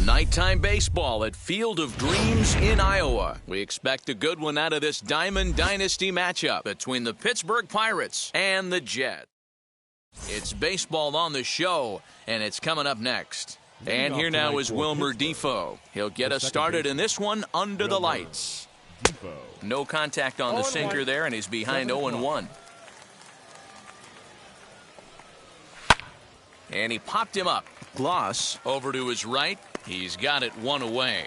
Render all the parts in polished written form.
Nighttime baseball at Field of Dreams in Iowa. We expect a good one out of this Diamond Dynasty matchup between the Pittsburgh Pirates and the Jets. It's baseball on the show, and it's coming up next. And here now is Wilmer Defoe. He'll get us started in this one under the lights. No contact on the sinker there, and he's behind 0-1. And he popped him up. Gloss over to his right. He's got it one away.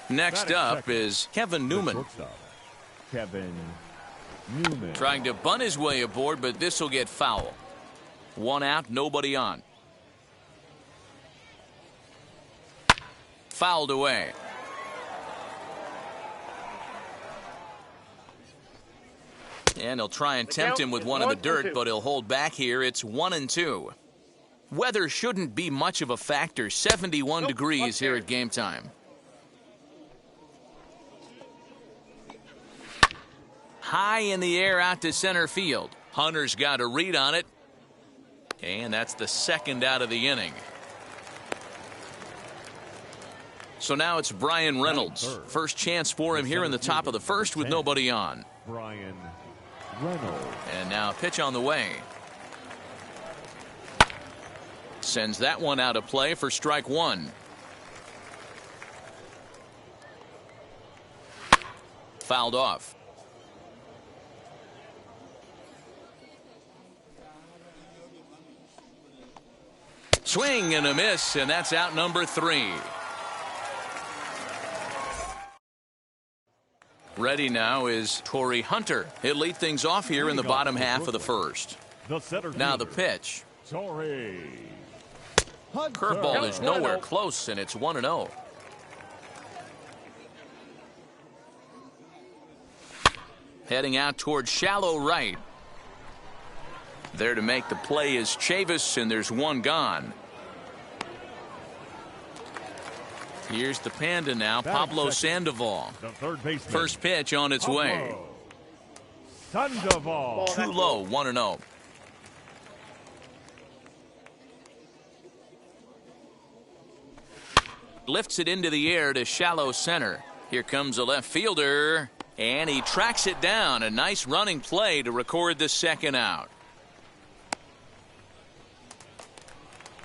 Next up is Kevin Newman. Trying to bunt his way aboard, but this will get foul. One out, nobody on. Fouled away. And he'll try and tempt him with one in the dirt, but he'll hold back here. It's 1-2. Weather shouldn't be much of a factor. 71 degrees here at game time. High in the air out to center field. Hunter's got a read on it. And that's the second out of the inning. So now it's Brian Reynolds. First chance for him here in the top of the first with nobody on. Brian Reynolds. And now a pitch on the way. Sends that one out of play for strike one. Fouled off. Swing and a miss, and that's out number 3. Ready now is Torrey Hunter. He'll lead things off here in the bottom half of the first. Now the pitch. Curveball is nowhere close, and it's 1-0. Heading out towards shallow right. There to make the play is Chavis, and there's one gone. Here's the Panda now, Pablo Sandoval. First pitch on its way. Sandoval. Too low, 1-0. Lifts it into the air to shallow center. Here comes a left fielder, and he tracks it down. A nice running play to record the second out.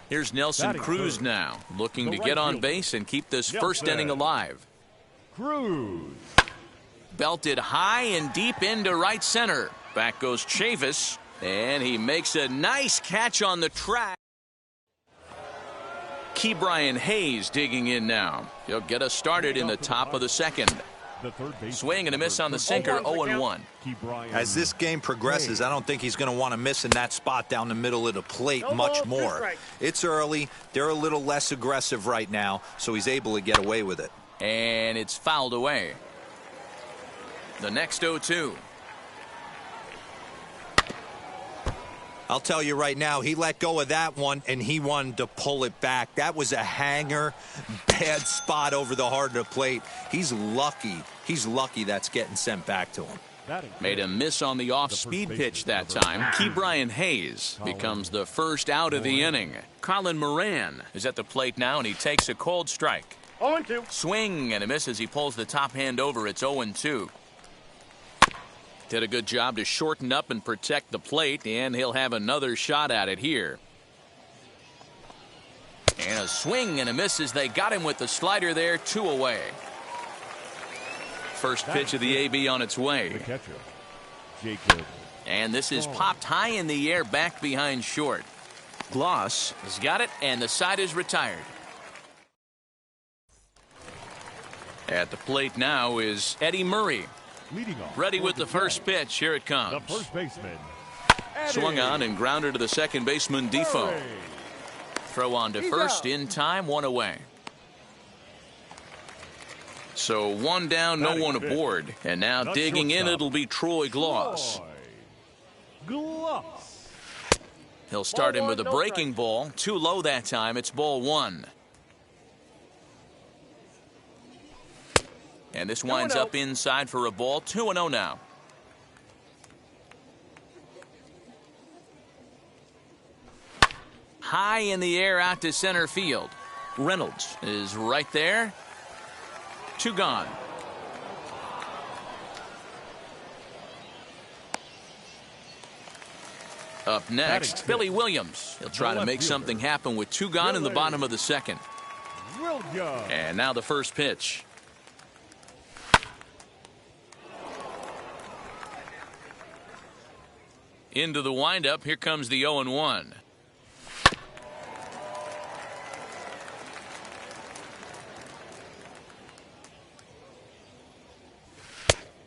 Here's Nelson Cruz now, looking to get on base and keep this first inning alive. Cruz. Belted high and deep into right center. Back goes Chavis, and he makes a nice catch on the track. Ke'Bryan Hayes digging in now. He'll get us started in the top of the second. Swing and a miss on the sinker, 0-1. As this game progresses, I don't think he's going to want to miss in that spot down the middle of the plate much more. It's early. They're a little less aggressive right now, so he's able to get away with it. And it's fouled away. The next 0-2. I'll tell you right now, he let go of that one, and he wanted to pull it back. That was a hanger, bad spot over the heart of the plate. He's lucky. He's lucky that's getting sent back to him. Made a miss on the off-speed pitch that time. Ke'Bryan Hayes becomes the first out of the inning. Colin Moran is at the plate now, and he takes a cold strike. 0-2. Swing and a miss as he pulls the top hand over. It's 0-2. Did a good job to shorten up and protect the plate, and he'll have another shot at it here. And a swing and a miss as they got him with the slider there, 2 away. First pitch of the AB on its way. And this is popped high in the air back behind short. Gloss has got it, and the side is retired. At the plate now is Eddie Murray. Ready with the first pitch. Here it comes. The first baseman. Swung on and grounded to the second baseman, Defoe. Throw on to first in time, 1 away. So 1 down, no one aboard. And now digging in, it'll be Troy Gloss. He'll start him with a breaking ball. Too low that time. It's ball 1. And this winds up inside for a ball. 2-0 now. high in the air out to center field. Reynolds is right there. 2 gone. Up next, Billy Williams. He'll try to make something happen with 2 gone in the bottom of the second. And now the first pitch. Into the windup. Here comes the 0-1.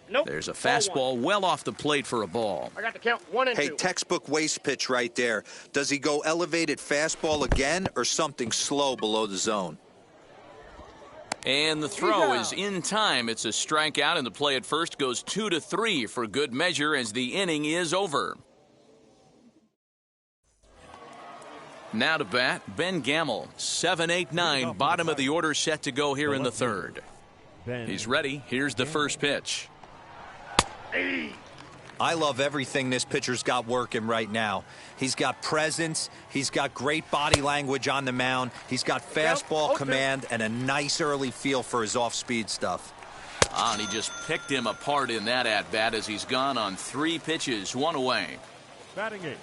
Nope. There's a fastball well off the plate for a ball. I got to count 1 and 2. Hey, textbook waste pitch right there. Does he go elevated fastball again or something slow below the zone? And the throw is in time. It's a strikeout, and the play at first goes 2-3 for good measure as the inning is over. Now to bat, Ben Gamble. 7-8-9, bottom of the order set to go here in the third. He's ready. Here's the first pitch. I love everything this pitcher's got working right now. He's got presence. He's got great body language on the mound. He's got fastball command and a nice early feel for his off-speed stuff. And he just picked him apart in that at-bat as he's gone on 3 pitches, 1 away. Batting 8,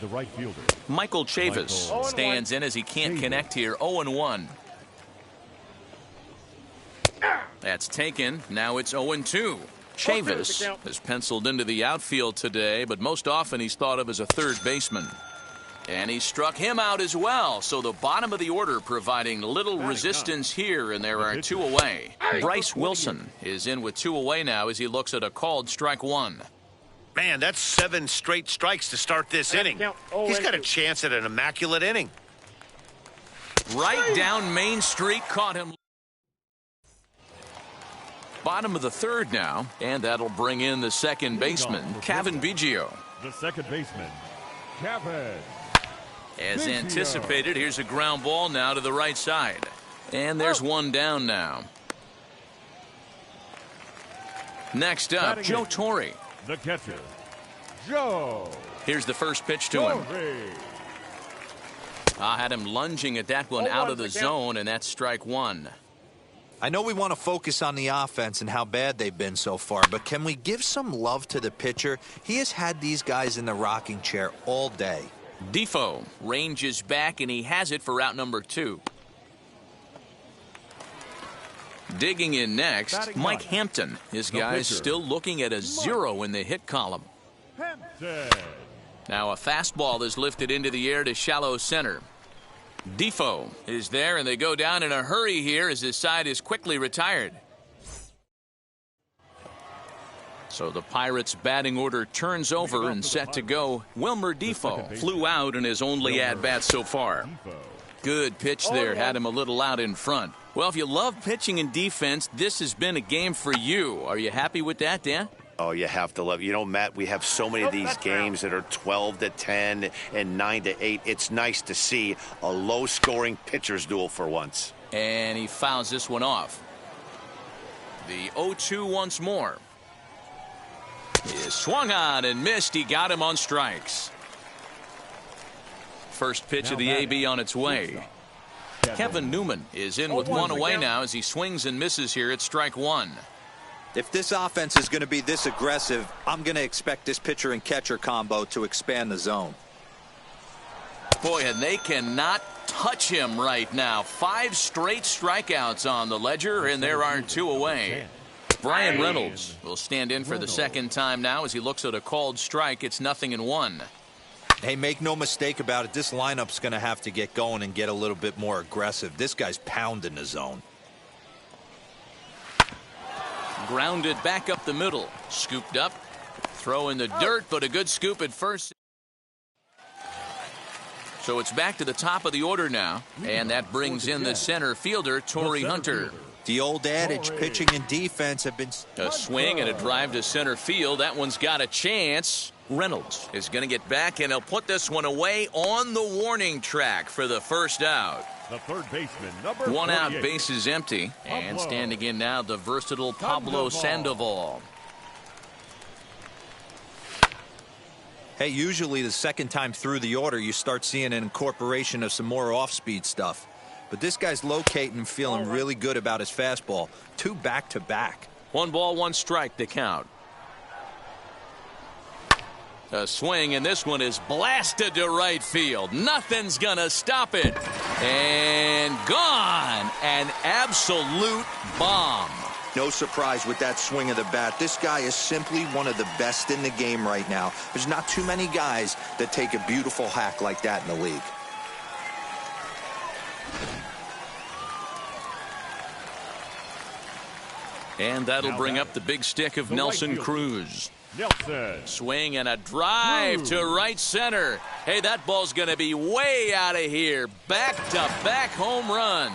the right fielder. Michael Chavis stands in as he can't connect here. 0-1. That's taken. Now it's 0-2. Chavis is penciled into the outfield today, but most often he's thought of as a third baseman. And he struck him out as well, so the bottom of the order providing little resistance here, and there are 2 away. Bryce Wilson is in with 2 away now as he looks at a called strike 1. Man, that's 7 straight strikes to start this inning. He's got a chance at an immaculate inning. Right down Main Street, caught him. Bottom of the third now, and that'll bring in the second baseman, Kevin Biggio. The second baseman, Kevin. As anticipated, here's a ground ball now to the right side. And there's 1 down now. Next up, Joe Torre. The catcher, Joe. Here's the first pitch to him. I had him lunging at that one out of the zone, and that's strike 1. I know we want to focus on the offense and how bad they've been so far, but can we give some love to the pitcher? He has had these guys in the rocking chair all day. Defoe ranges back, and he has it for out number 2. Digging in next, Mike Hampton. His guys still looking at a 0 in the hit column. Now a fastball is lifted into the air to shallow center. Defoe is there, and they go down in a hurry here as his side is quickly retired. So the Pirates' batting order turns over and set to go. Wilmer Defoe flew out in his only at-bat so far. Good pitch there, had him a little out in front. Well, if you love pitching and defense, this has been a game for you. Are you happy with that, Dan? Oh, you have to love it. You know, Matt, we have so many of these games that are 12-10 and 9-8. It's nice to see a low-scoring pitcher's duel for once. And he fouls this one off. The 0-2 once more. He is swung on and missed. He got him on strikes. First pitch of the AB on its way. Kevin Newman is in with 1 away now as he swings and misses here at strike 1. If this offense is going to be this aggressive, I'm going to expect this pitcher and catcher combo to expand the zone. Boy, and they cannot touch him right now. 5 straight strikeouts on the ledger, and there are 2 away. Brian Reynolds will stand in for the second time now as he looks at a called strike. It's 0-1. Hey, make no mistake about it. This lineup's going to have to get going and get a little bit more aggressive. This guy's pounding the zone. Grounded back up the middle. Scooped up. Throw in the dirt, but a good scoop at first. So it's back to the top of the order now. And that brings in the center fielder, Torrey Hunter. The old adage, pitching and defense have been... A swing and a drive to center field. That one's got a chance. Reynolds is going to get back, and he'll put this one away on the warning track for the first out. The third baseman, number 1 out, 48. base is empty. And standing in now, the versatile Pablo Sandoval. Hey, usually the second time through the order, you start seeing an incorporation of some more off-speed stuff. But this guy's locating and feeling really good about his fastball. 2 back-to-back. 1 ball, 1 strike to count. A swing, and this one is blasted to right field. Nothing's gonna stop it. And gone. An absolute bomb. No surprise with that swing of the bat. This guy is simply one of the best in the game right now. There's not too many guys that take a beautiful hack like that in the league. And that'll bring up the big stick of Nelson Cruz. Nelson. Swing and a drive to right center. Hey, that ball's going to be way out of here. Back-to-back home runs.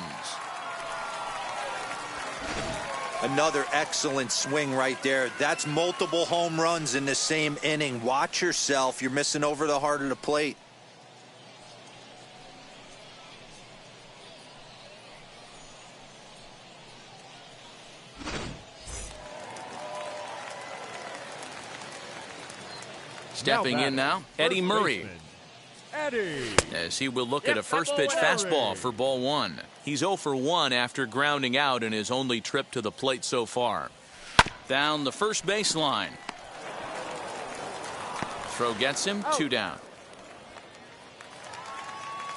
Another excellent swing right there. That's multiple home runs in the same inning. Watch yourself. You're missing over the heart of the plate. Stepping in now, Eddie Murray. Eddie. As he will look at a first pitch fastball for ball 1. He's 0 for 1 after grounding out in his only trip to the plate so far. Down the first baseline. Throw gets him, 2 down.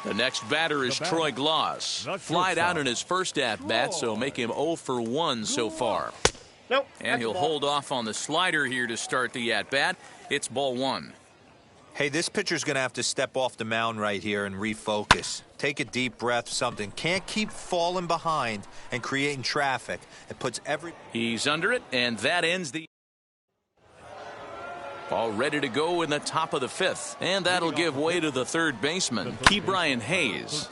The next batter is Troy Gloss. Flied out in his first at-bat, so make him 0 for 1 so far. Nope. And he'll hold off on the slider here to start the at-bat. It's ball 1. Hey, this pitcher's going to have to step off the mound right here and refocus. Take a deep breath, something. Can't keep falling behind and creating traffic. It puts every... He's under it, and that ends the... Ball ready to go in the top of the 5th. And that'll give way to the third baseman, Ke'Bryan Hayes.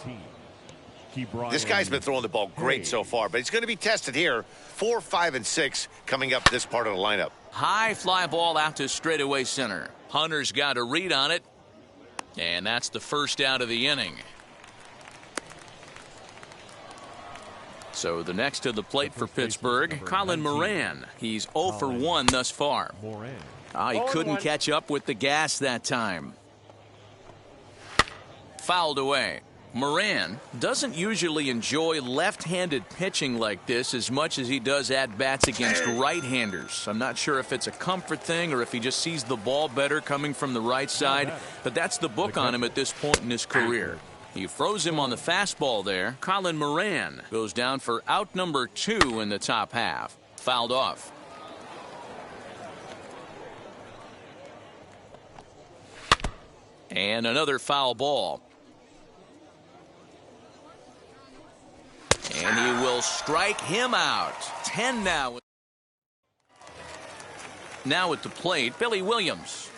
This guy's been throwing the ball great so far, but he's going to be tested here. 4, 5, and 6 coming up this part of the lineup. High fly ball out to straightaway center. Hunter's got a read on it. And that's the first out of the inning. So the next to the plate for Pittsburgh, Colin Moran. He's 0 for 1 thus far. He couldn't catch up with the gas that time. Fouled away. Moran doesn't usually enjoy left-handed pitching like this as much as he does at-bats against right-handers. I'm not sure if it's a comfort thing or if he just sees the ball better coming from the right side, but that's the book on him at this point in his career. He froze him on the fastball there. Colin Moran goes down for out number 2 in the top half. Fouled off. And another foul ball. And he will strike him out. 10 now. Now at the plate, Billy Williams.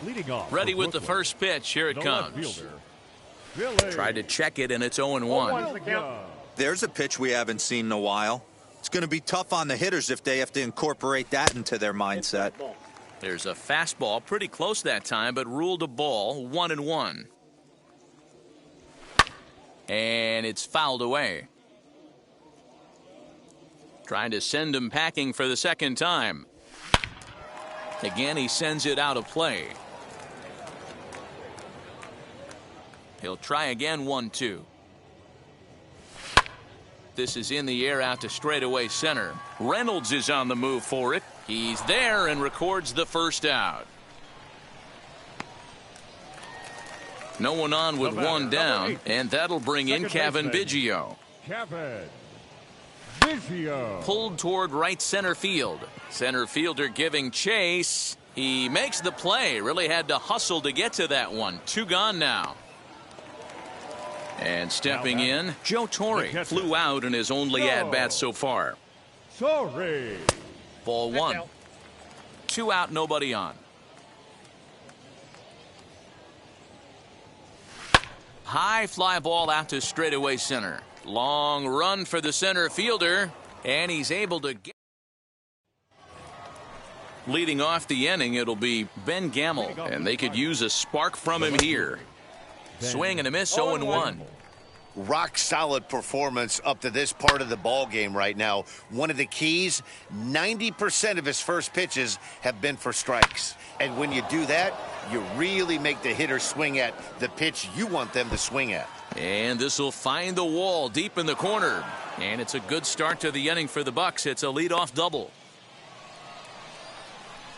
Leading off ready with the first pitch. Here it comes. Tried to check it, and it's 0-1. There's a pitch we haven't seen in a while. It's going to be tough on the hitters if they have to incorporate that into their mindset. There's a fastball pretty close that time, but ruled a ball. 1-1. And it's fouled away. Trying to send him packing for the second time. Again, he sends it out of play. He'll try again, 1-2. This is in the air out to straightaway center. Reynolds is on the move for it. He's there and records the first out. No one on with 1 down, and that'll bring in Cavan Biggio. Pulled toward right center field. Center fielder giving chase. He makes the play. Really had to hustle to get to that one. 2 gone now. And stepping in, Joe Torre flew out in his only at-bat so far. Ball 1. 2 out, nobody on. High fly ball out to straightaway center. Long run for the center fielder, and he's able to get. Leading off the inning, it'll be Ben Gamel, and they could use a spark from him here. Swing and a miss, 0-1. rock-solid performance up to this part of the ball game right now. One of the keys, 90% of his first pitches have been for strikes. And when you do that, you really make the hitter swing at the pitch you want them to swing at. And this will find the wall deep in the corner. And it's a good start to the inning for the Bucks. It's a leadoff double.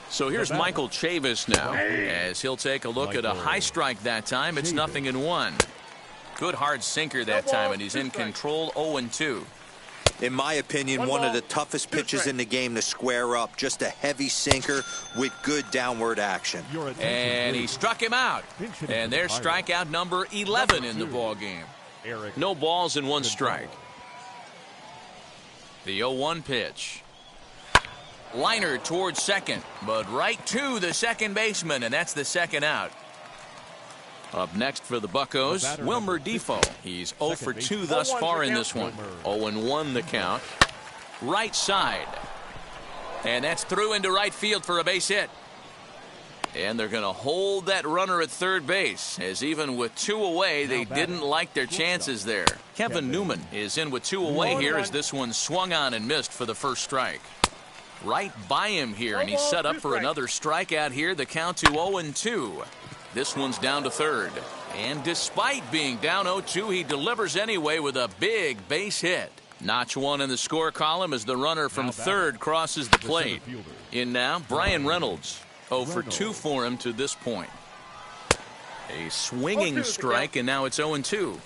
So here's Michael Chavis now, as he'll take a look at a high strike that time. It's 0-1. Good hard sinker that time, and he's in control. 0-2. In my opinion, one of the toughest pitches in the game to square up. Just a heavy sinker with good downward action. And he struck him out. And there's strikeout number 11 in the ball game. No balls and one strike. The 0-1 pitch. Liner towards second, but right to the second baseman, and that's the second out. Up next for the Buccos, Wilmer Defoe. He's 0 for 2 thus far in this one. 0-1 the count. Right side. And that's through into right field for a base hit. And they're going to hold that runner at third base, as even with 2 away, they didn't like their chances there. Kevin Newman is in with 2 away here as this one swung on and missed for the first strike. Right by him here, and he's set up for another strikeout here. The count to 0-2. This one's down to third. And despite being down 0-2, he delivers anyway with a big base hit. Notch 1 in the score column as the runner from third crosses the plate. In now, Brian Reynolds. 0 for 2 for him to this point. A swinging strike, and now it's 0-2.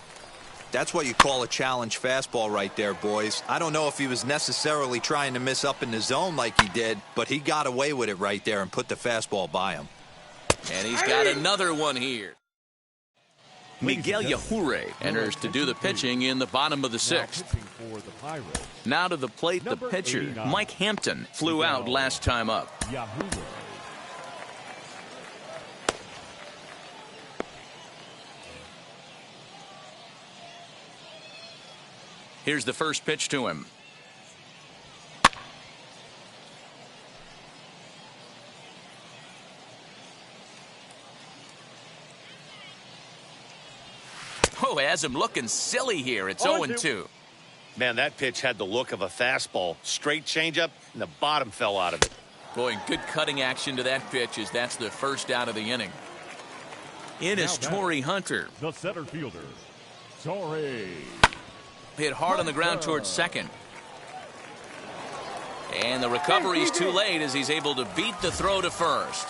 That's what you call a challenge fastball right there, boys. I don't know if he was necessarily trying to miss up in the zone like he did, but he got away with it right there and put the fastball by him. And he's got another one here. Miguel Yajure enters to do the pitching in the bottom of the 6th. Now to the plate, the pitcher, Mike Hampton, flew out last time up. Here's the first pitch to him. Oh, has him looking silly here. It's 0-2. Man, that pitch had the look of a fastball. Straight changeup, and the bottom fell out of it. Boy, good cutting action to that pitch as that's the first out of the inning. In is Torrey Hunter. The center fielder, Torrey. Hit hard on the ground towards second. And the recovery's too late as he's able to beat the throw to first.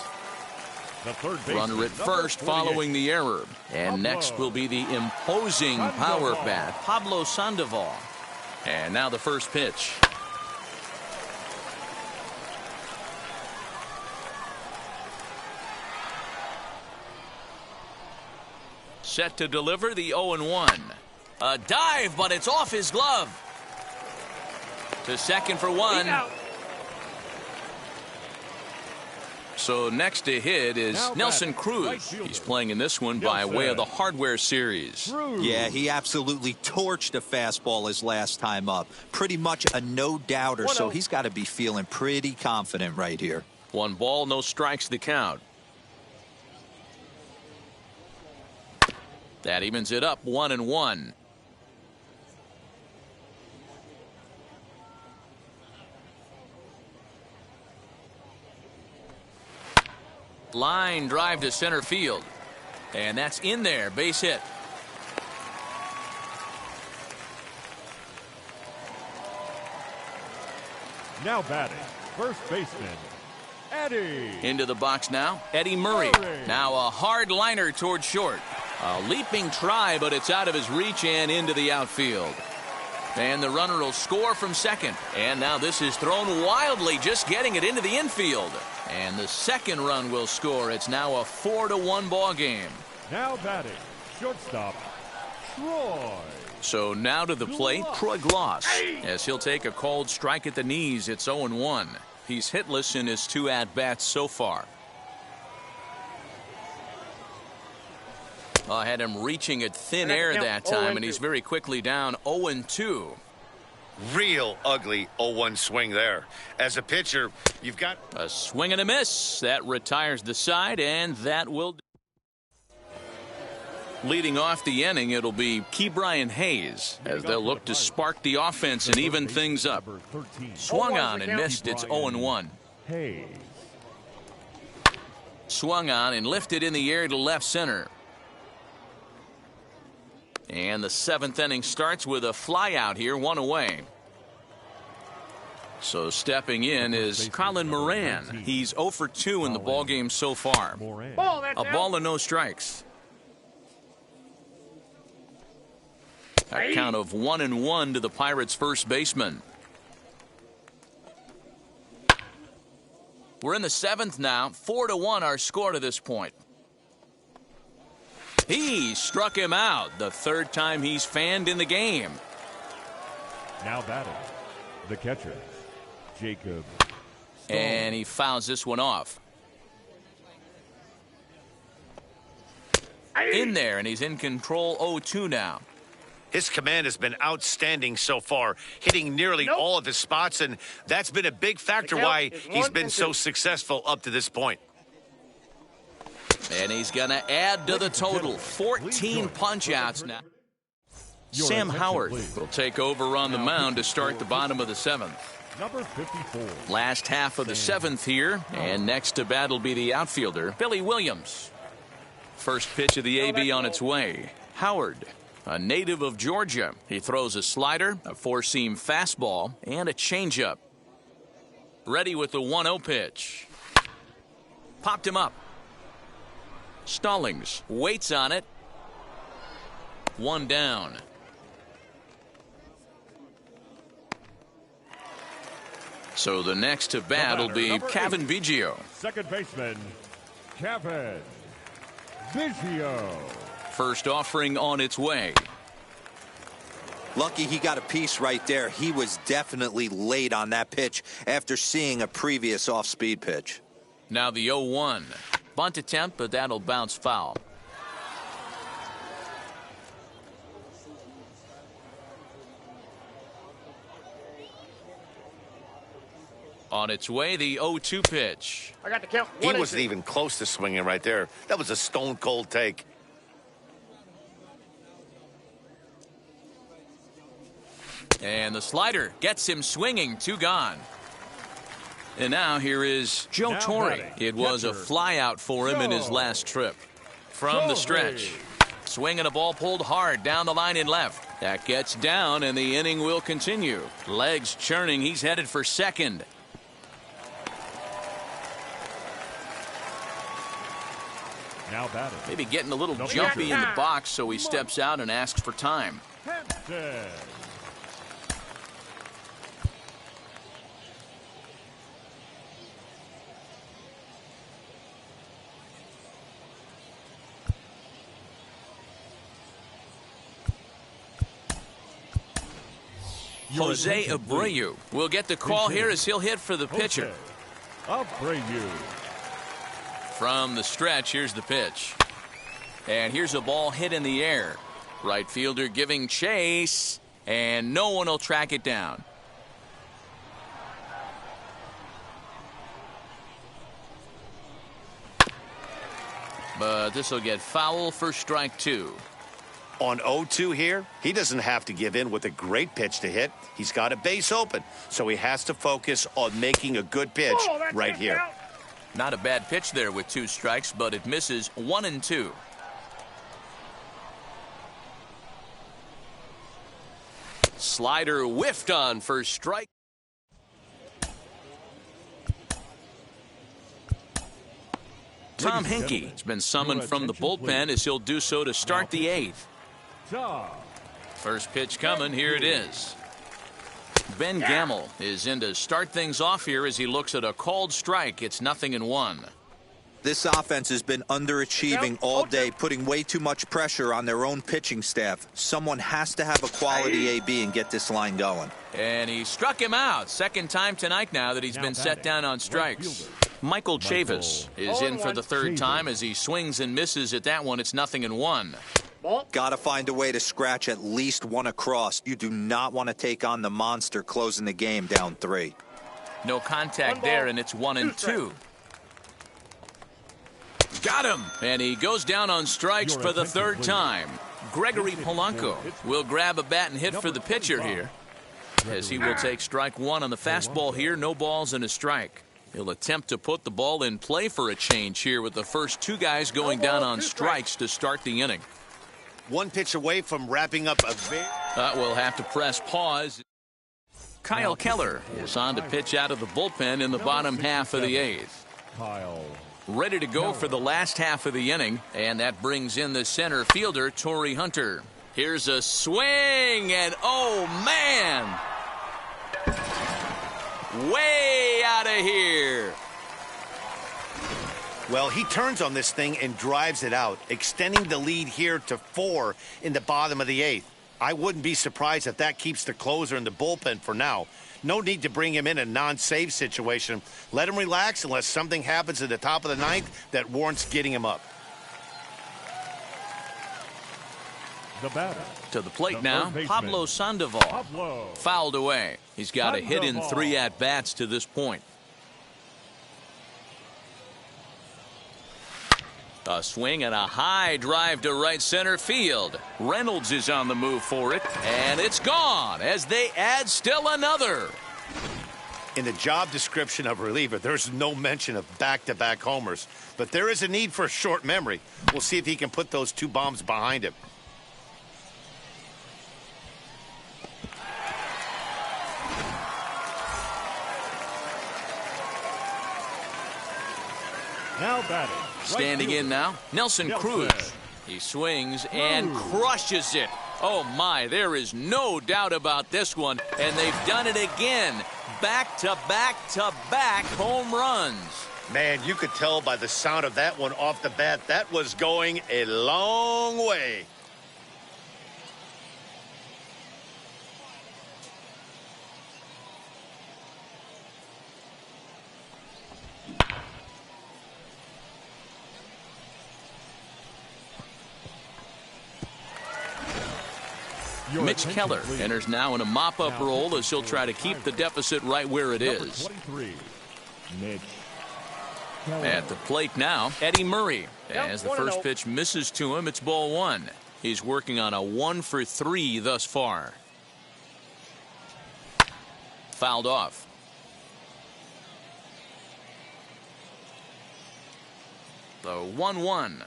Runner at first following the error. And next will be the imposing power bat, Pablo Sandoval. And now the first pitch. Set to deliver the 0-1. A dive, but it's off his glove. To second for 1. So next to hit is Nelson Cruz. He's playing in this one by way of the Hardware Series. Yeah, he absolutely torched a fastball his last time up. Pretty much a no-doubter, so he's got to be feeling pretty confident right here. 1 ball, no strikes the count. That evens it up 1-1. Line drive to center field. And that's in there. Base hit. Now batting, first baseman, Eddie. Into the box now, Eddie Murray. Now a hard liner towards short. A leaping try, but it's out of his reach and into the outfield. And the runner will score from second. And now this is thrown wildly, just getting it into the infield. And the second run will score. It's now a 4-1 ball game. Now batting, shortstop, Troy. So now to the plate, Troy Gloss, as he'll take a cold strike at the knees. It's 0-1. He's hitless in his 2 at-bats so far. I had him reaching at thin air that time, and he's very quickly down 0-2. Real ugly 0-1 swing there. As a pitcher, you've got a swing and a miss. That retires the side, and that will. Leading off the inning, it'll be Ke'Bryan Hayes as they'll look to spark the offense and even things up. Swung on and missed. It's 0-1. Hayes. Swung on and lifted in the air to left center. And the 7th inning starts with a fly out here, 1 away. So stepping in is Colin Moran. He's 0 for 2 in the ballgame so far. A ball and no strikes. A count of 1-1 to the Pirates' first baseman. We're in the 7th now. 4-1 our score to this point. He struck him out. The 3rd time he's fanned in the game. Now batting, the catcher, Jacob. And he fouls this one off. In there, and he's in control. 0-2 now. His command has been outstanding so far, hitting nearly all of his spots, and that's been a big factor why he's been so successful up to this point. And he's going to add to the total. 14 punch-outs now. Sam Howard will take over on the mound to start the bottom of the 7th. Number 54. Last half of the 7th here, and next to bat will be the outfielder, Billy Williams. First pitch of the AB on its way. Howard, a native of Georgia. He throws a slider, a four-seam fastball, and a changeup. Ready with the 1-0 pitch. Popped him up. Stallings waits on it. 1 down. So the next to bat will be Kevin Biggio. Second baseman, Kevin Biggio. First offering on its way. Lucky he got a piece right there. He was definitely late on that pitch after seeing a previous off-speed pitch. Now the 0-1. Bunt attempt, but that'll bounce foul. On its way, the 0-2 pitch. I got the count. He wasn't even close to swinging right there. That was a stone-cold take. And the slider gets him swinging. 2 gone. And now here is Joe Torre. It was a flyout for him in his last trip. From the stretch. Swinging a ball pulled hard down the line and left. That gets down, and the inning will continue. Legs churning. He's headed for second. Now batting. Maybe getting a little jumpy in the box, so he steps out and asks for time. Hampton. Jose Abreu will get the call here as he'll hit for the pitcher. Abreu. From the stretch, here's the pitch. And here's a ball hit in the air. Right fielder giving chase, and no one will track it down. But this will get foul for strike 2. On 0-2 here, he doesn't have to give in with a great pitch to hit. He's got a base open, so he has to focus on making a good pitch right here. Not a bad pitch there with 2 strikes, but it misses 1-2. Slider whiffed on for strike. Tom Henke has been summoned from the bullpen as he'll do so to start the 8th. First pitch coming. Here it is. Ben Gamel is in to start things off here as he looks at a called strike. It's 0-1. This offense has been underachieving all day, putting way too much pressure on their own pitching staff. Someone has to have a quality AB and get this line going. And he struck him out. Second time tonight now that he's been set down on strikes. Michael Chavis is in for the 3rd time as he swings and misses at that one. It's 0-1. Got to find a way to scratch at least one across. You do not want to take on the monster closing the game down 3. No contact there, and it's 1-2. Got him. And he goes down on strikes for the third time. Gregory Polanco will grab a bat and hit for the pitcher here, as he will take strike one on the fastball here. No balls and a strike. He'll attempt to put the ball in play for a change here with the first two guys going down on strikes to start the inning. One pitch away from wrapping up a We'll have to press pause. Kyle Keller is on to pitch out of the bullpen in the bottom half of the eighth. Kyle. Ready to go for the last half of the inning, and that brings in the center fielder, Torrey Hunter. Here's a swing, and oh man! Way out of here. Well, he turns on this thing and drives it out, extending the lead here to 4 in the bottom of the eighth. I wouldn't be surprised if that keeps the closer in the bullpen for now. No need to bring him in a non-save situation. Let him relax unless something happens at the top of the ninth that warrants getting him up. The batter. To the plate The now, third baseman, Pablo Sandoval. Pablo. Fouled away. He's got a hit in Sandoval. 3 at-bats to this point. A swing and a high drive to right center field. Reynolds is on the move for it, and it's gone as they add still another. In the job description of reliever, there's no mention of back-to-back homers, but there is a need for a short memory. We'll see if he can put those 2 bombs behind him. Now batting. Standing in now, Nelson Cruz. He swings and crushes it. Oh my, there is no doubt about this one, and they've done it again. Back-to-back-to-back home runs. Man, you could tell by the sound of that one off the bat, that was going a long way. Mitch Keller enters now in a mop-up role as he'll try to keep the deficit right where it is. 23, Mitch Keller. At the plate now, Eddie Murray. As the first pitch misses to him, it's ball 1. He's working on a 1-for-3 thus far. Fouled off. The 1-1.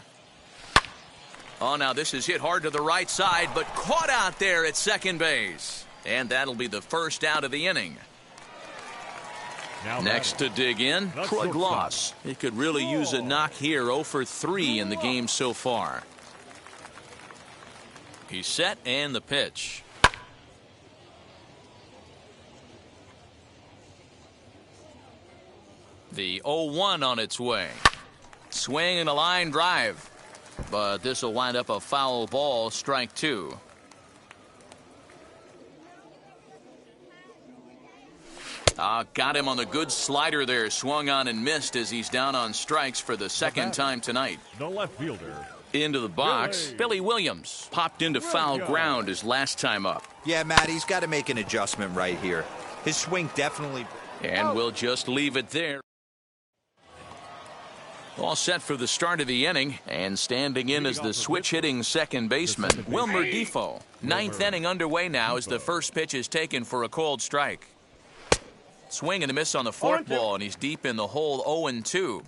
Oh, now this is hit hard to the right side, but caught out there at second base. And that'll be the first out of the inning. Now Next to dig in, That's Troy shortstop. Gloss. He could really use a knock here, 0-for-3 in the game so far. He's set and the pitch. The 0-1 on its way. Swing and a line drive. But this will wind up a foul ball, strike 2. Got him on the good slider there. Swung on and missed as he's down on strikes for the second time tonight. The left fielder. Into the box, Billy Williams popped into foul ground his last time up. Yeah, Matt, he's got to make an adjustment right here. His swing definitely... And we'll just leave it there. All set for the start of the inning, and standing in as the switch-hitting second baseman, Wilmer Defoe. Ninth inning underway now as the first pitch is taken for a called strike. Swing and a miss on the forkball, and he's deep in the hole 0-2.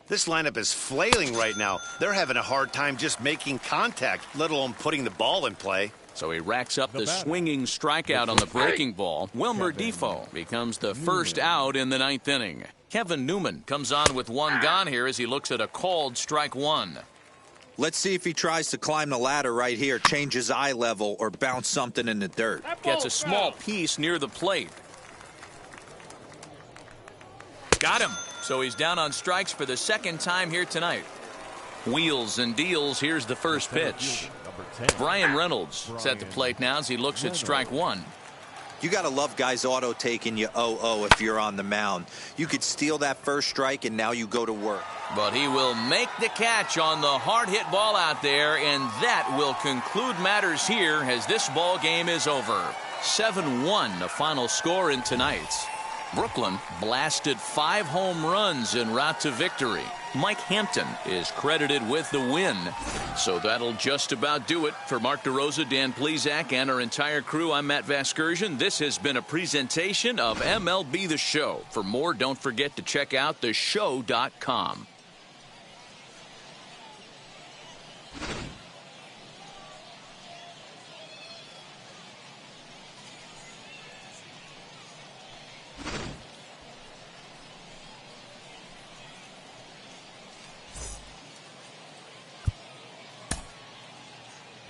This lineup is flailing right now. They're having a hard time just making contact, let alone putting the ball in play. So he racks up the swinging strikeout on the breaking ball. Wilmer Defoe becomes the first out in the ninth inning. Kevin Newman comes on with one gone here as he looks at a called strike 1. Let's see if he tries to climb the ladder right here, change his eye level, or bounce something in the dirt. Gets a small piece near the plate. Got him. So he's down on strikes for the second time here tonight. Wheels and deals. Here's the first pitch. Brian Reynolds set the plate now as he looks at strike 1. You got to love guys auto taking you 0-0 if you're on the mound. You could steal that first strike and now you go to work. But he will make the catch on the hard hit ball out there, and that will conclude matters here as this ball game is over. 7-1 the final score in tonight's. Brooklyn blasted 5 home runs en route to victory. Mike Hampton is credited with the win. So that'll just about do it. For Mark DeRosa, Dan Plezak, and our entire crew, I'm Matt Vasgersian. This has been a presentation of MLB The Show. For more, don't forget to check out theshow.com.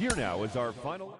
Here now is our final.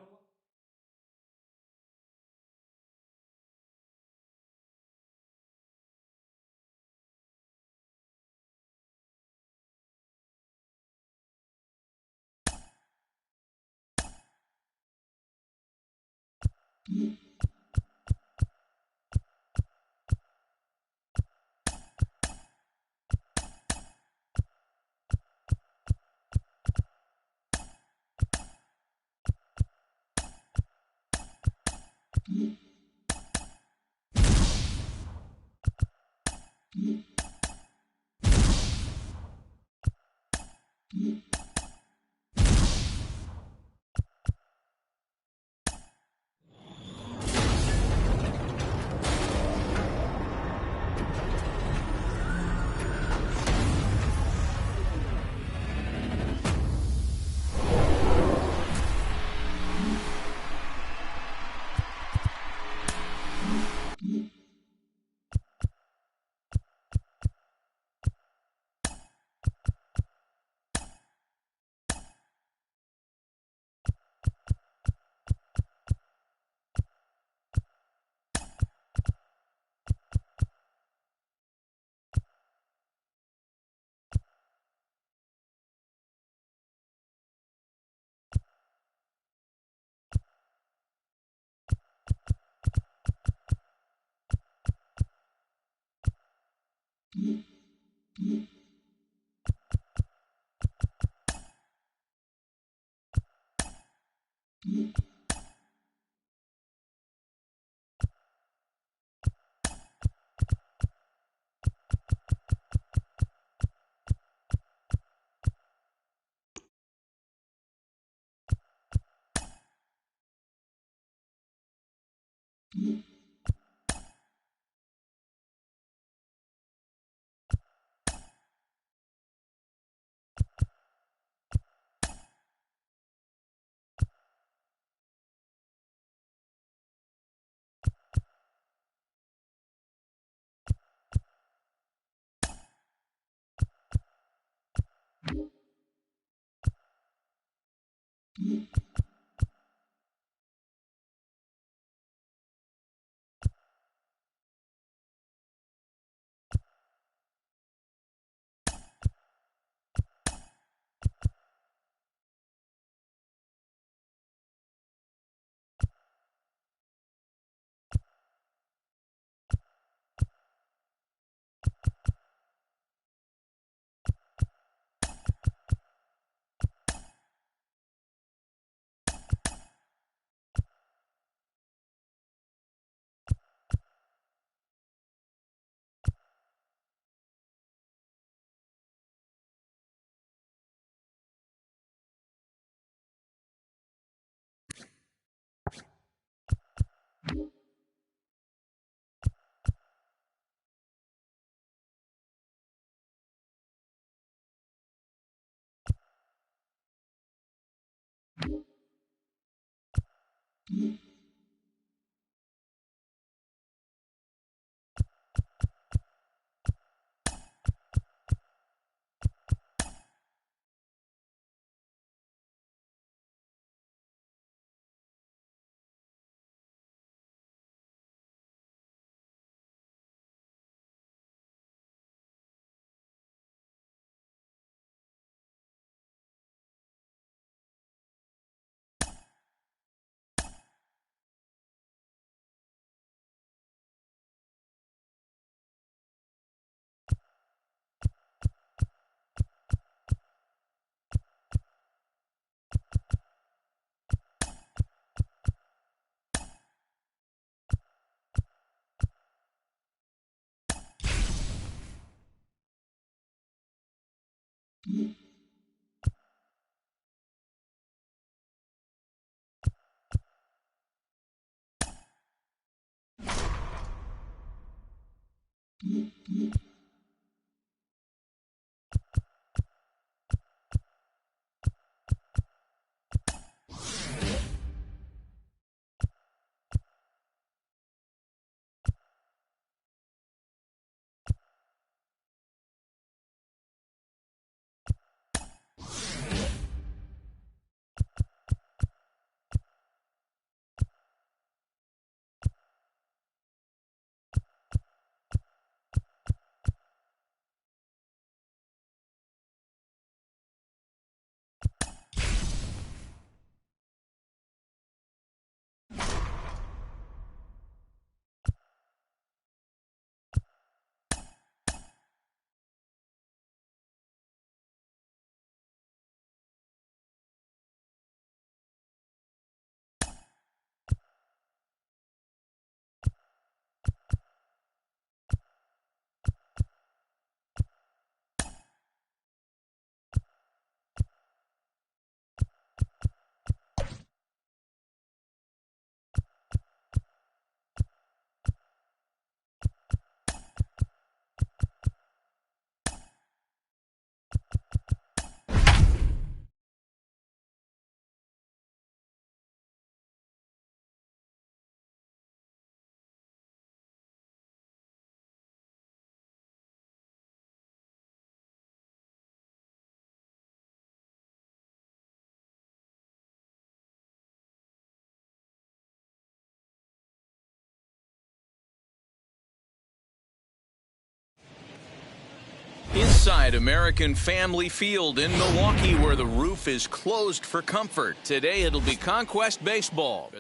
Inside American Family Field in Milwaukee, where the roof is closed for comfort. Today it'll be Conquest Baseball.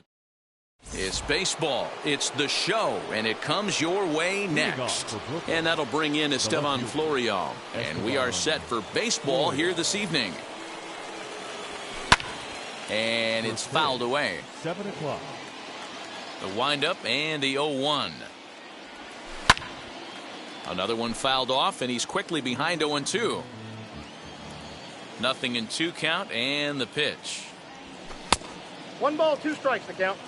It's baseball, it's the show, and it comes your way next. And that'll bring in Esteban Florial. And we are set for baseball here this evening. And it's fouled away. 7 o'clock. The windup and the 0-1. Another one fouled off, and he's quickly behind 0-2. Nothing in 2 count, and the pitch. 1 ball, 2 strikes to count.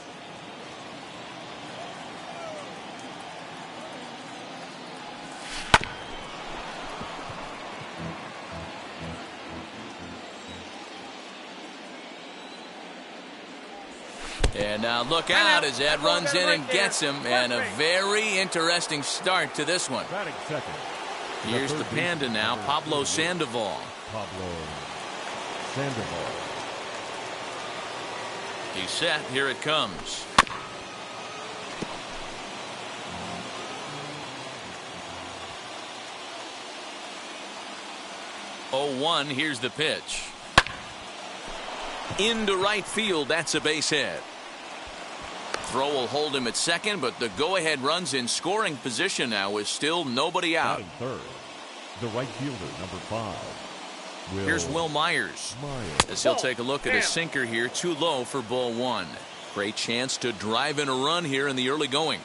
And now look out as Ed runs in and gets him, and a very interesting start to this one. Batting second. Here's the Panda now, Pablo Sandoval. Pablo Sandoval. He's set, here it comes. Oh, 1, here's the pitch. Into right field, that's a base hit. Throw will hold him at second, but the go-ahead run's in scoring position now with still nobody out. Batting third. The right fielder, number 5. Here's Will Myers. As he'll take a look at his sinker here, too low for ball 1. Great chance to drive in a run here in the early going.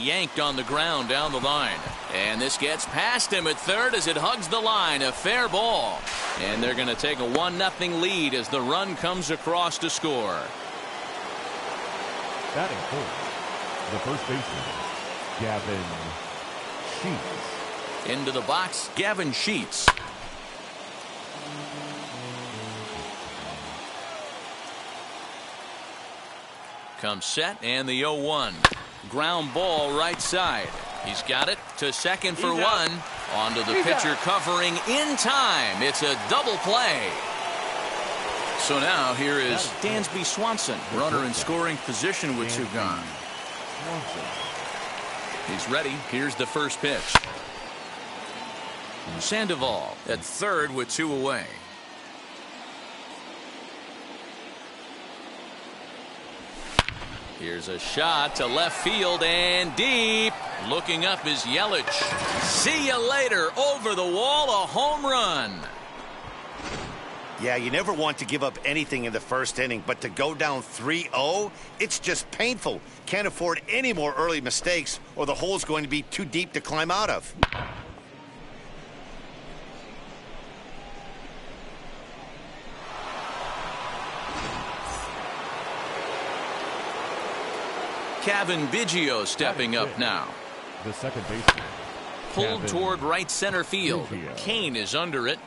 Yanked on the ground down the line. And this gets past him at third as it hugs the line. A fair ball. And they're going to take a 1-0 lead as the run comes across to score. Batting fourth. The first baseman, Gavin Sheets. Into the box, Gavin Sheets. Comes set, and the 0-1. Ground ball right side. He's got it to second for 1. Onto the pitcher covering in time. It's a double play. So now here is Dansby Swanson, runner in scoring position with 2 gone. He's ready. Here's the first pitch. Sandoval at third with 2 away. Here's a shot to left field and deep. Looking up is Yelich. See you later. Over the wall, a home run. Yeah, you never want to give up anything in the first inning, but to go down 3-0, it's just painful. Can't afford any more early mistakes, or the hole's going to be too deep to climb out of. Kevin Biggio stepping up now. The second baseman. Pulled Kevin toward right center field. Biggio. Kane is under it.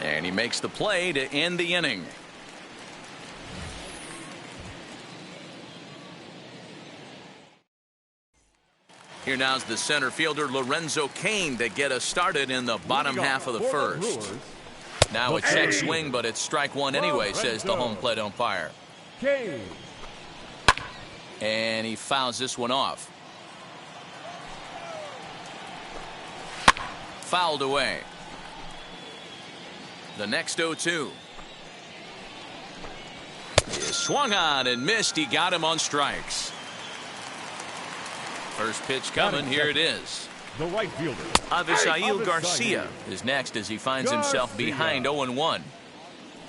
And he makes the play to end the inning. Here now's the center fielder Lorenzo Kane to get us started in the bottom half of the first. Now a check swing, but it's strike one anyway, says the home plate umpire. Kane. And he fouls this one off. Fouled away. The next 0-2. He swung on and missed. He got him on strikes. First pitch coming. Here it is. The right fielder. Avisail Garcia is next as he finds himself behind 0-1.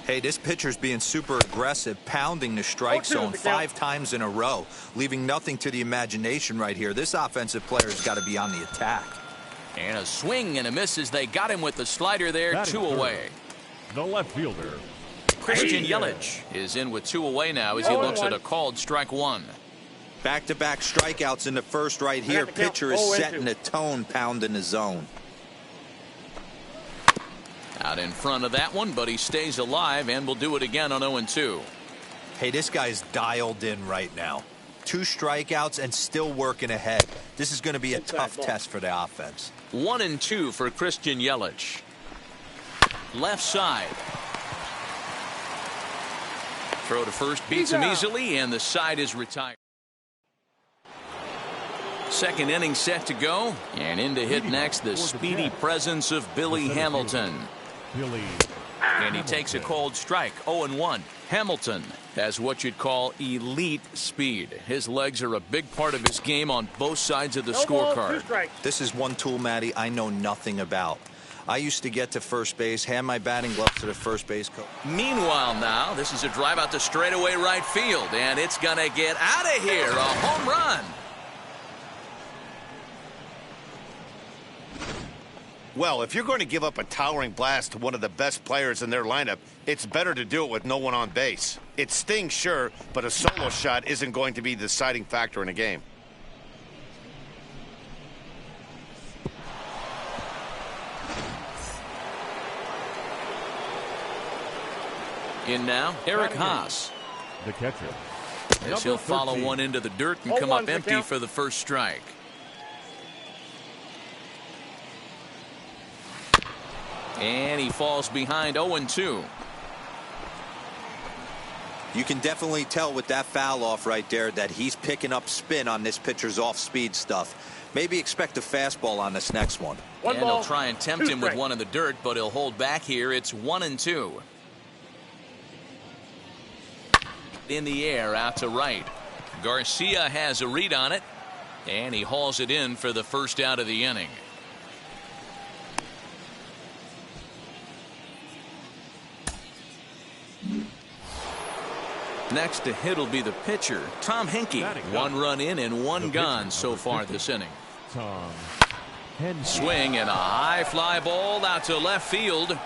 Hey, this pitcher's being super aggressive, pounding the strike zone 5 times in a row, leaving nothing to the imagination right here. This offensive player's got to be on the attack. And a swing and a miss as they got him with the slider there. 2 away. The left fielder. Christian Yelich is in with 2 away now as he looks at a called strike one. Back-to-back strikeouts in the first right here. Pitcher is setting the tone, pounding the zone. Out in front of that one, but he stays alive and will do it again on 0-2. Hey, this guy's dialed in right now. 2 strikeouts and still working ahead. This is going to be a tough test for the offense. 1-2 for Christian Yelich. Left side. Throw to first beats him easily, and the side is retired. Second inning set to go, and in to hit next the speedy presence of Billy Hamilton. And he takes a cold strike. 0-1. Hamilton has what you'd call elite speed. His legs are a big part of his game on both sides of the scorecard. This is one tool, Matty, I know nothing about. I used to get to first base, hand my batting glove to the first base coach. Meanwhile now, this is a drive out to straightaway right field, and it's going to get out of here. A home run. Well, if you're going to give up a towering blast to one of the best players in their lineup, it's better to do it with no one on base. It stings, sure, but a solo shot isn't going to be the deciding factor in a game. In now, Eric Haas. The catcher. As he'll follow one into the dirt and come up empty for the first strike. And he falls behind 0-2. You can definitely tell with that foul off right there that he's picking up spin on this pitcher's off-speed stuff. Maybe expect a fastball on this next one. And he'll try and tempt him with one in the dirt, but he'll hold back here. It's 1-2. In the air out to right. Garcia has a read on it, and he hauls it in for the first out of the inning. Next to hit will be the pitcher, Tom Henke. 1 run in and 1 gone so far this inning. Tom Henke. Swing and a high fly ball out to left field.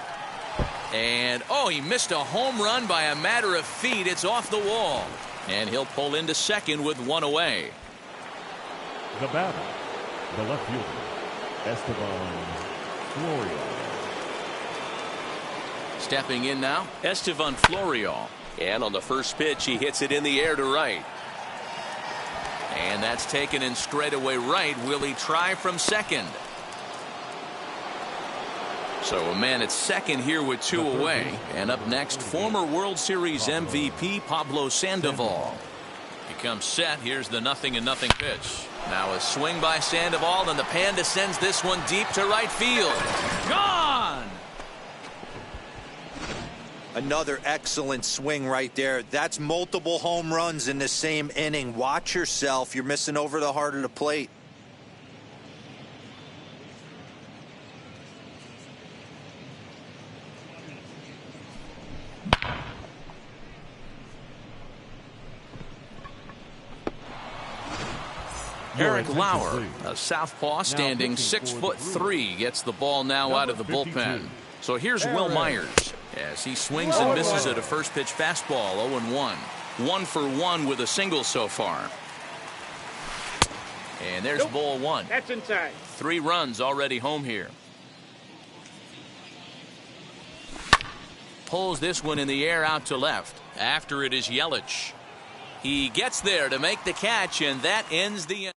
And, oh, he missed a home run by a matter of feet. It's off the wall. And he'll pull into second with 1 away. The batter, the left fielder, Esteban Florial. Stepping in now, Esteban Florial. And on the first pitch, he hits it in the air to right. And that's taken in straightaway right. Will he try from second? So a man at second here with 2 away. And up next, former World Series MVP Pablo Sandoval. He comes set. Here's the 0-0 pitch. Now a swing by Sandoval, and the Panda sends this one deep to right field. Gone! Another excellent swing right there. That's multiple home runs in the same inning. Watch yourself. You're missing over the heart of the plate. Eric Lauer, a southpaw standing 6'3", gets the ball now out of the bullpen. So here's Will Myers as he swings and misses at a first pitch fastball. 0-1. 1 for 1 with a single so far. And there's ball 1. That's inside. 3 runs already home here. Pulls this one in the air out to left. After it is Yelich. He gets there to make the catch, and that ends the inning.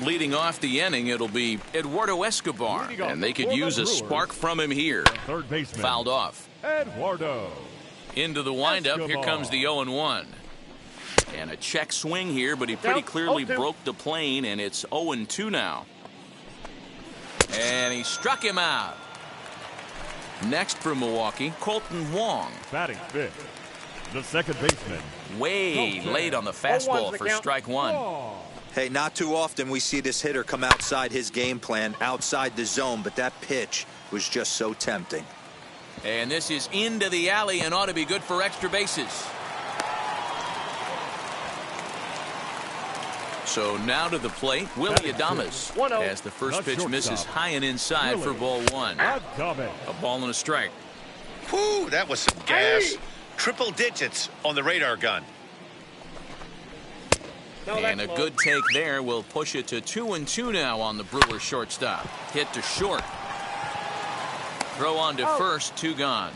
Leading off the inning, it'll be Eduardo Escobar, and they could use a spark from him here. Third baseman. Fouled off. Eduardo. Into the windup. Here comes the 0-1. And a check swing here, but he pretty clearly broke the plane, and it's 0-2 now. And he struck him out. Next for Milwaukee, Colton Wong. Batting fifth, the second baseman. Way late on the fastball for strike 1. Hey, not too often we see this hitter come outside his game plan, outside the zone, but that pitch was just so tempting. And this is into the alley and ought to be good for extra bases. So now to the plate, Willie Adames, as the first pitch misses high and inside for ball 1. A ball and a strike. Whew, that was some gas. Triple digits on the radar gun. And a good take there will push it to 2-2 now on the Brewers shortstop. Hit to short. Throw on to first, 2 gone.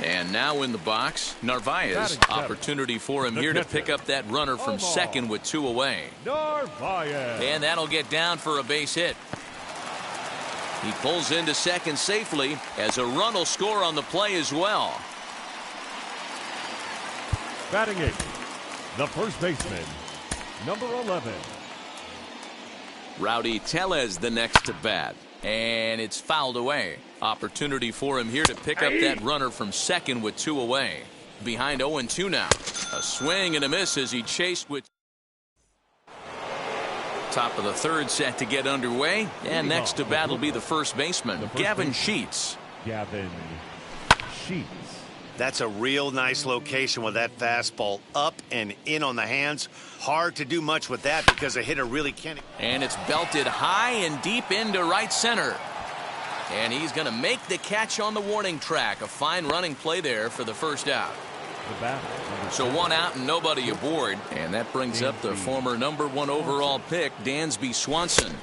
And now in the box, Narvaez. Opportunity for him here to pick up that runner from second with 2 away. Narvaez. And that'll get down for a base hit. He pulls into second safely as a run will score on the play as well. Batting eighth, the first baseman, number 11. Rowdy Tellez the next to bat. And it's fouled away. Opportunity for him here to pick up that runner from second with 2 away. Behind 0-2 now. A swing and a miss as he chased with. Top of the third set to get underway. And next to bat will be the first baseman, Gavin Sheets. Gavin Sheets. That's a real nice location with that fastball up and in on the hands. Hard to do much with that because a hitter really can't. And it's belted high and deep into right center. And he's going to make the catch on the warning track. A fine running play there for the first out. So 1 out and nobody aboard. And that brings up the former number 1 overall pick, Dansby Swanson.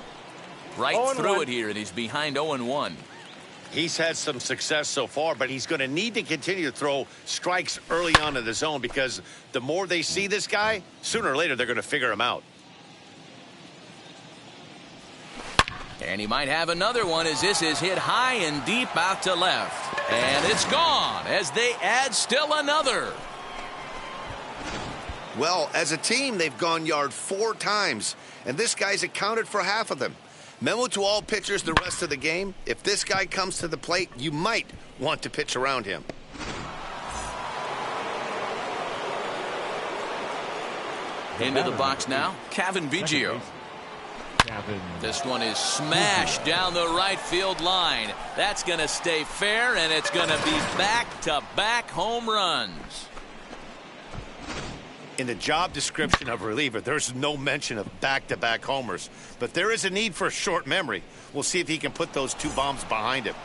Right through it here, and he's behind 0-1. He's had some success so far, but he's going to need to continue to throw strikes early on in the zone because the more they see this guy, sooner or later they're going to figure him out. And he might have another one as this is hit high and deep out to left. And it's gone as they add still another. Well, as a team, they've gone yard 4 times, and this guy's accounted for half of them. Memo to all pitchers the rest of the game. If this guy comes to the plate, you might want to pitch around him. Into the box now, Kevin Biggio. This one is smashed down the right field line. That's going to stay fair, and it's going to be back-to-back home runs. In the job description of reliever, there's no mention of back-to-back homers. But there is a need for a short memory. We'll see if he can put those 2 bombs behind him.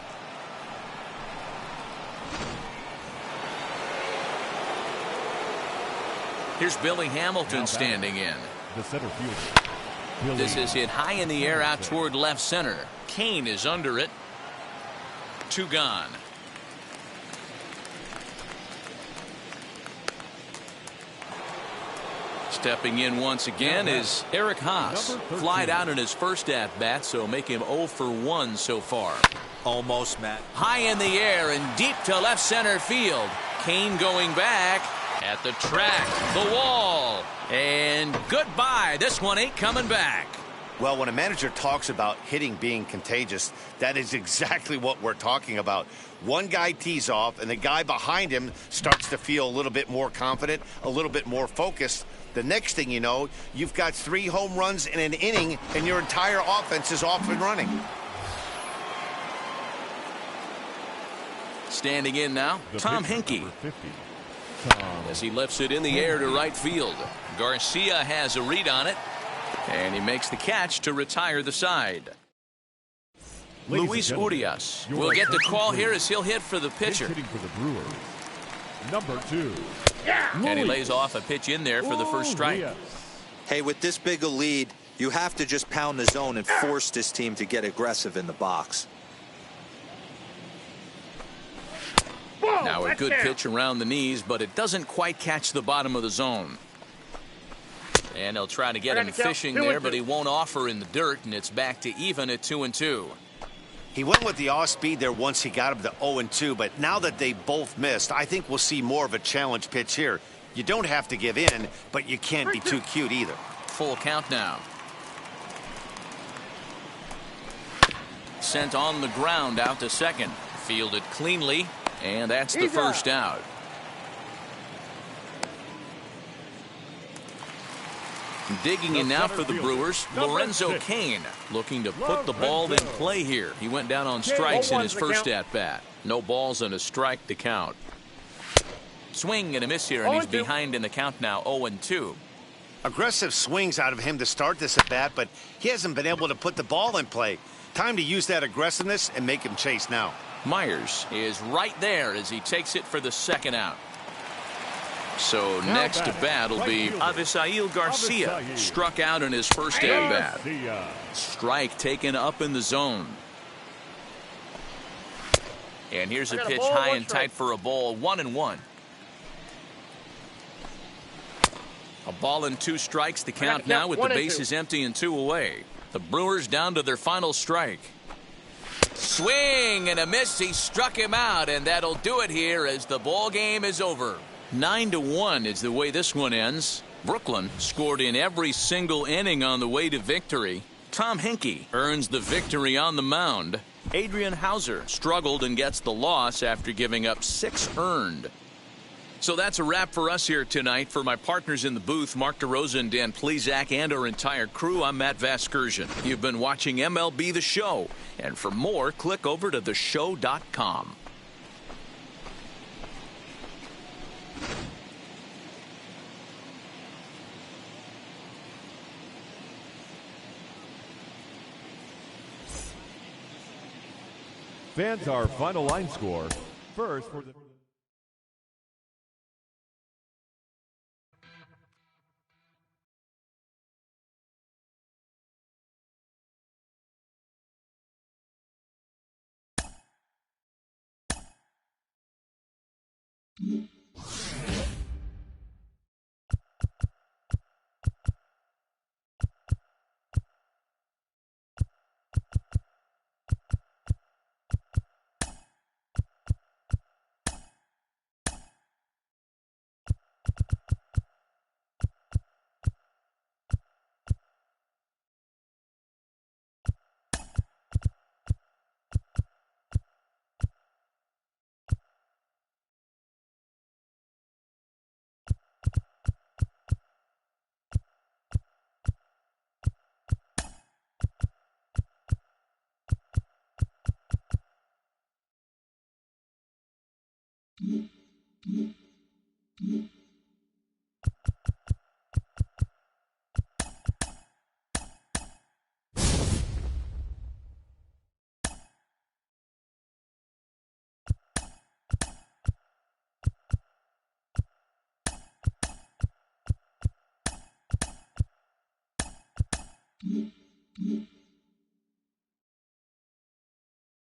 Here's Billy Hamilton standing in. The center fielder. This is hit high in the air out toward left center. Kane is under it. 2 gone. Stepping in once again is Eric Haas. Flied out in his first at-bat, so make him 0 for 1 so far. Almost, Matt. High in the air and deep to left center field. Kane going back at the track, the wall, and goodbye. This one ain't coming back. Well, when a manager talks about hitting being contagious, that is exactly what we're talking about. One guy tees off, and the guy behind him starts to feel a little bit more confident, a little bit more focused. The next thing you know, you've got 3 home runs in an inning, and your entire offense is off and running. Standing in now, Tom Henke. Tom. As he lifts it in the air to right field. Garcia has a read on it. And he makes the catch to retire the side. Luis Urias will get the call here as he'll hit for the pitcher. Hitting for the Brewers. Number 2. And he lays off a pitch in there for the first strike. Hey, with this big a lead, you have to just pound the zone and force this team to get aggressive in the box. Now a good pitch around the knees, but it doesn't quite catch the bottom of the zone. And he'll try to get him fishing there, but he won't offer in the dirt, and it's back to even at 2-2. He went with the off speed there once he got him to 0-2, but now that they both missed, I think we'll see more of a challenge pitch here. You don't have to give in, but you can't be too cute either. Full count now. Sent on the ground out to second. Fielded cleanly, and that's the first out. Digging in now for the Brewers, Lorenzo Cain looking to put the ball in play here. He went down on strikes in his first at-bat. No balls and a strike to count. Swing and a miss here, and he's behind in the count now, 0-2. Aggressive swings out of him to start this at-bat, but he hasn't been able to put the ball in play. Time to use that aggressiveness and make him chase now. Myers is right there as he takes it for the second out. So next to bat will be Avisail Garcia. Struck out in his first at-bat. Strike taken up in the zone. And here's a pitch high and tight for a ball, 1-1. A ball and 2 strikes to count now with the bases empty and 2 away. The Brewers down to their final strike. Swing and a miss. He struck him out, and that'll do it here as the ball game is over. 9-1 is the way this one ends. Brooklyn scored in every single inning on the way to victory. Tom Henke earns the victory on the mound. Adrian Hauser struggled and gets the loss after giving up 6 earned. So that's a wrap for us here tonight. For my partners in the booth, Mark DeRosa and Dan Plezak, and our entire crew, I'm Matt Vasgersian. You've been watching MLB The Show. And for more, click over to theshow.com. Fans, our final line score. First for the... Mm-hmm.